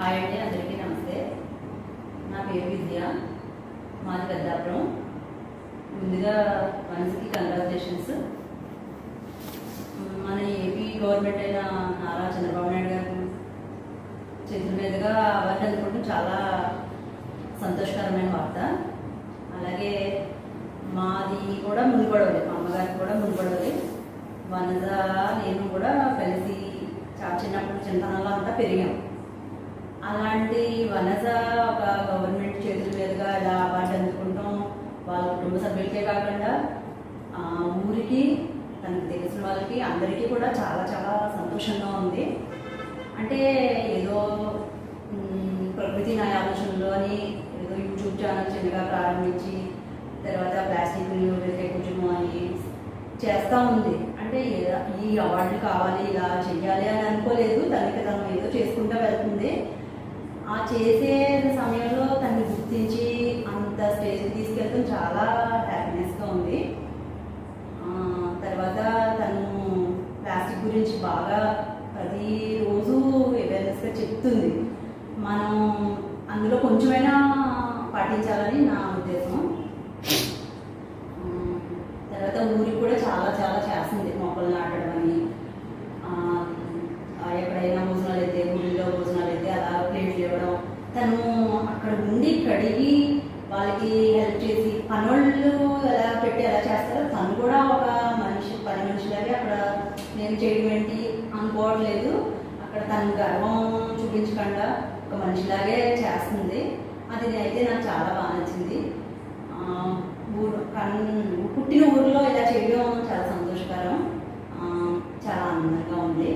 Hi అండి, అందరికీ నమస్తే. నా పేరు విద్య, మాది పెద్దాపురం. ముందుగా మనసుకి కంగ్రాచులేషన్స్. మన ఏపీ గవర్నమెంట్ అయిన నారా చంద్రబాబు నాయుడు గారు చేతుల మీదుగా అవార్డు అందుకోవడం చాలా సంతోషకరమైన వార్త. అలాగే మాది కూడా ముందుపడవాలి, మా అమ్మగారికి కూడా ముందుపడవాలి. వనజ నేను కూడా కలిసి చిన్నప్పుడు చిన్నతనంలో అంతా పెరిగాం. అలాంటి వనజ ఒక గవర్నమెంట్ చేతుల మీదుగా ఇలా అవార్డు అందుకుంటాం, వాళ్ళ కుటుంబ సభ్యులకే కాకుండా ఊరికి, తనకు తెలిసిన వాళ్ళకి అందరికీ కూడా చాలా చాలా సంతోషంగా ఉంది. అంటే ఏదో ప్రకృతి నా ఆలోచనలో అని ఏదో యూట్యూబ్ ఛానల్ చిన్నగా ప్రారంభించి తర్వాత ప్లాస్టిక్ కుటుంబం అని చేస్తూ ఉంది. అంటే ఈ అవార్డులు కావాలి, ఇలా చెయ్యాలి అని అనుకోలేదు. తనకి తను ఏదో చేసుకుంటూ వెళ్తుంది. ఆ చేసే సమయంలో తనని గుర్తించి అంత స్టేజ్కి తీసుకెళ్ళడం చాలా హ్యాపీనెస్గా ఉంది. తర్వాత తను ప్లాస్టిక్ గురించి బాగా ప్రతిరోజు అవేర్నెస్గా చెప్తుంది. మనం అందులో కొంచెమైనా పాటించాలని నా ఉద్దేశం. తర్వాత ఊరికి కూడా చాలా చాలా చేస్తుంది, మొక్కలు నాటడం అని, ఎక్కడైనా భోజనాలు అయితే ఊళ్ళో భోజనాలు అయితే అలా ప్లేట్లు ఇవ్వడం, తను అక్కడ ఉండి కడిగి వాళ్ళకి హెల్ప్ చేసి పనులు ఎలా పెట్టి ఎలా చేస్తారో తను కూడా ఒక పని మనిషిలాగే అక్కడ నేను చేయడం ఏంటి అనుకోవట్లేదు. అక్కడ తను గర్వం చూపించకుండా ఒక మనిషిలాగే చేస్తుంది. అది అయితే నాకు చాలా బాగా నచ్చింది. పుట్టిన ఊరిలో ఇలా చేయడం చాలా సంతోషకరం, చాలా ఆనందంగా ఉంది.